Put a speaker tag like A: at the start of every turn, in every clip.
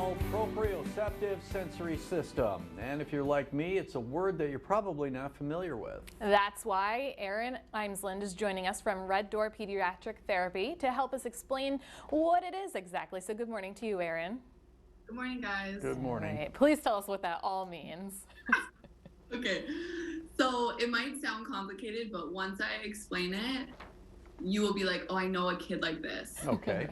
A: called proprioceptive sensory system. And if you're like me, it's a word that you're probably not familiar with.
B: That's why Erin Imsland is joining us from Red Door Pediatric Therapy to help us explain what it is exactly. So good morning to you, Erin.
C: Good morning, guys.
A: Good morning.
B: Right. Please tell us what that all means.
C: Okay, so it might sound complicated, but once I explain it, you will be like, oh, I know a kid like this.
A: Okay.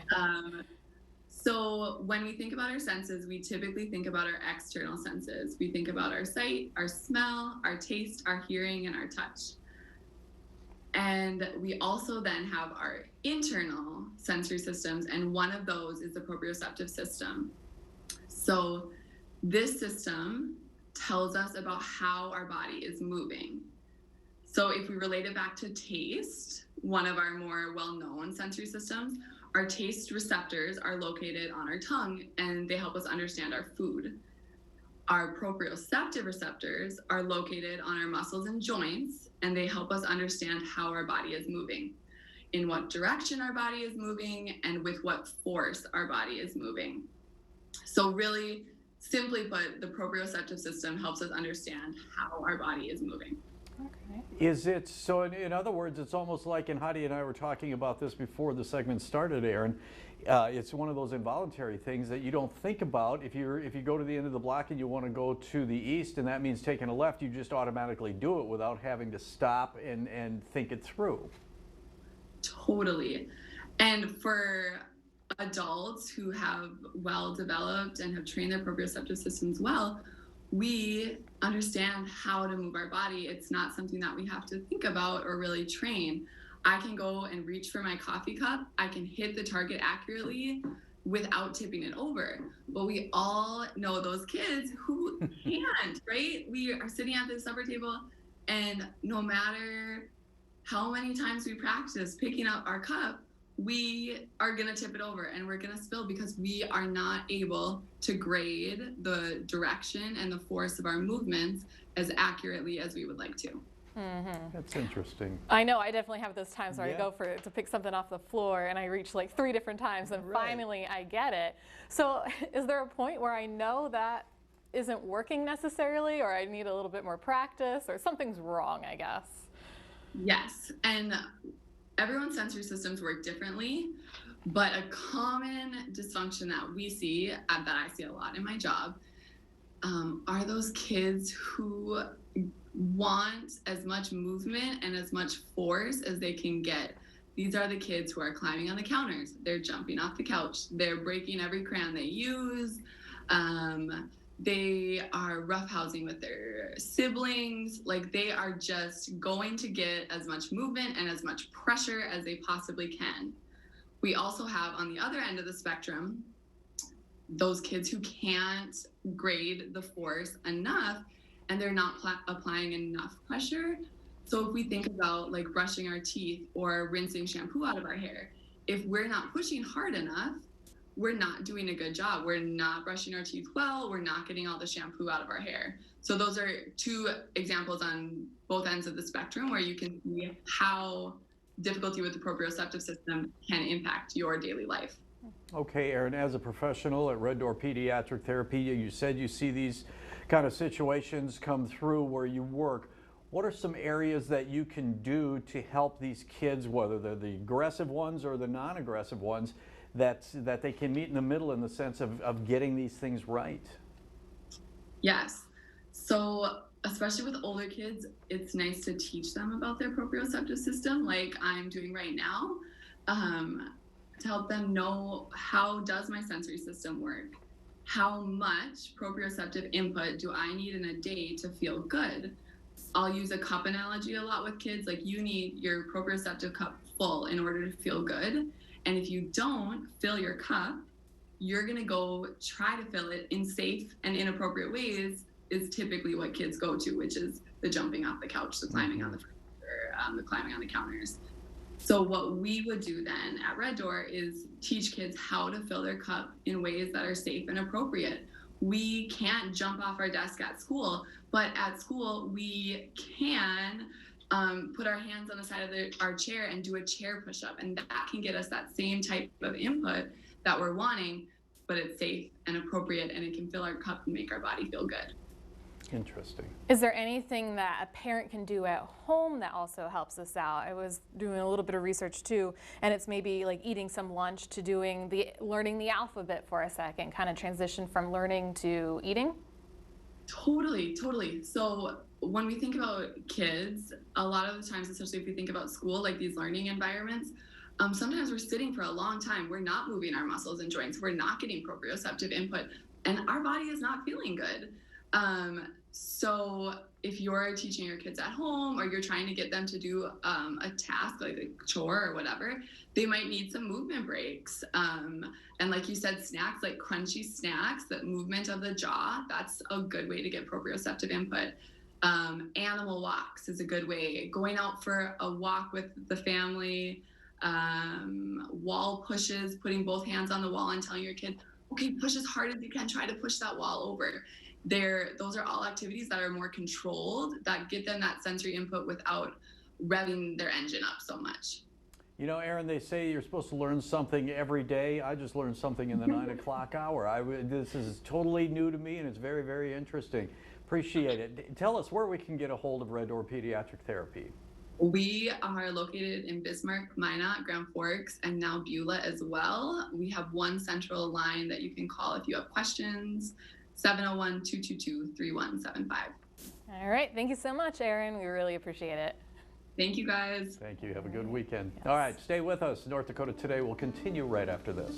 C: So when we think about our senses, we typically think about our external senses. We think about our sight, our smell, our taste, our hearing, and our touch. And we also then have our internal sensory systems, and one of those is the proprioceptive system. So this system tells us about how our body is moving. So if we relate it back to taste, one of our more well-known sensory systems, our taste receptors are located on our tongue and they help us understand our food. Our proprioceptive receptors are located on our muscles and joints and they help us understand how our body is moving, in what direction our body is moving, and with what force our body is moving. So really, simply put, the proprioceptive system helps us understand how our body is moving.
A: Okay. Is it, so in other words, it's almost like, and Heidi and I were talking about this before the segment started, Erin, it's one of those involuntary things that you don't think about. If you go to the end of the block and you want to go to the east and that means taking a left, you just automatically do it without having to stop and think it through.
C: Totally. And for adults who have well developed and have trained their proprioceptive systems well, we understand how to move our body. It's not something that we have to think about or really train. I can go and reach for my coffee cup. I can hit the target accurately without tipping it over. But we all know those kids who can't, right? We are sitting at the supper table and no matter how many times we practice picking up our cup, we are going to tip it over and we're going to spill because we are not able to grade the direction and the force of our movements as accurately as we would like to.
B: Mm-hmm.
A: That's interesting.
B: I know, I definitely have those times where I go to pick something off the floor and I reach like 3 different times and finally I get it. So is there a point where I know that isn't working necessarily, or I need a little bit more practice, or something's wrong, I guess?
C: Yes, and everyone's sensory systems work differently, but a common dysfunction that we see, that I see a lot in my job, are those kids who want as much movement and as much force as they can get. These are the kids who are climbing on the counters. They're jumping off the couch. They're breaking every crayon they use. They are roughhousing with their siblings. Like, they are just going to get as much movement and as much pressure as they possibly can. We also have on the other end of the spectrum, those kids who can't grade the force enough and they're not applying enough pressure. So if we think about like brushing our teeth or rinsing shampoo out of our hair, if we're not pushing hard enough, we're not doing a good job. We're not brushing our teeth well. We're not getting all the shampoo out of our hair. So those are 2 examples on both ends of the spectrum where you can see how difficulty with the proprioceptive system can impact your daily life.
A: Okay, Erin, as a professional at Red Door Pediatric Therapy, you said you see these kind of situations come through where you work. What are some areas that you can do to help these kids, whether they're the aggressive ones or the non-aggressive ones, that they can meet in the middle in the sense of getting these things right?
C: Yes. So especially with older kids, it's nice to teach them about their proprioceptive system like I'm doing right now, to help them know, how does my sensory system work? How much proprioceptive input do I need in a day to feel good? I'll use a cup analogy a lot with kids. Like, you need your proprioceptive cup full in order to feel good. And if you don't fill your cup, you're going to go try to fill it in safe and inappropriate ways, is typically what kids go to, which is the jumping off the couch, the climbing on the furniture, the climbing on the counters. So what we would do then at Red Door is teach kids how to fill their cup in ways that are safe and appropriate. We can't jump off our desk at school, but at school we can put our hands on the side of our chair and do a chair push-up, and that can get us that same type of input that we're wanting but it's safe and appropriate, and it can fill our cup and make our body feel good.
A: Interesting.
B: Is there anything that a parent can do at home that also helps us out? I was doing a little bit of research too, and it's maybe like eating some lunch to learning the alphabet for a second, kind of transition from learning to eating?
C: Totally, totally. So when we think about kids, a lot of the times, especially if we think about school, like these learning environments, sometimes we're sitting for a long time. We're not moving our muscles and joints. We're not getting proprioceptive input, and our body is not feeling good. So if you're teaching your kids at home, or you're trying to get them to do a task like a chore or whatever, they might need some movement breaks. And like you said, snacks, like crunchy snacks, that movement of the jaw, that's a good way to get proprioceptive input. Animal walks is a good way. Going out for a walk with the family, wall pushes, putting both hands on the wall and telling your kid, okay, push as hard as you can, try to push that wall over. Those are all activities that are more controlled, that get them that sensory input without revving their engine up so much.
A: You know, Erin, they say you're supposed to learn something every day. I just learned something in the 9 o'clock hour. This is totally new to me, and it's very, very interesting. Appreciate it. Tell us where we can get a hold of Red Door Pediatric Therapy.
C: We are located in Bismarck, Minot, Grand Forks, and now Beulah as well. We have one central line that you can call if you have questions, 701-222-3175.
B: All right, thank you so much, Erin. We really appreciate it.
C: Thank you, guys.
A: Thank you. Have a good weekend.
B: Yes.
A: All right, stay with us. North Dakota Today will continue right after this.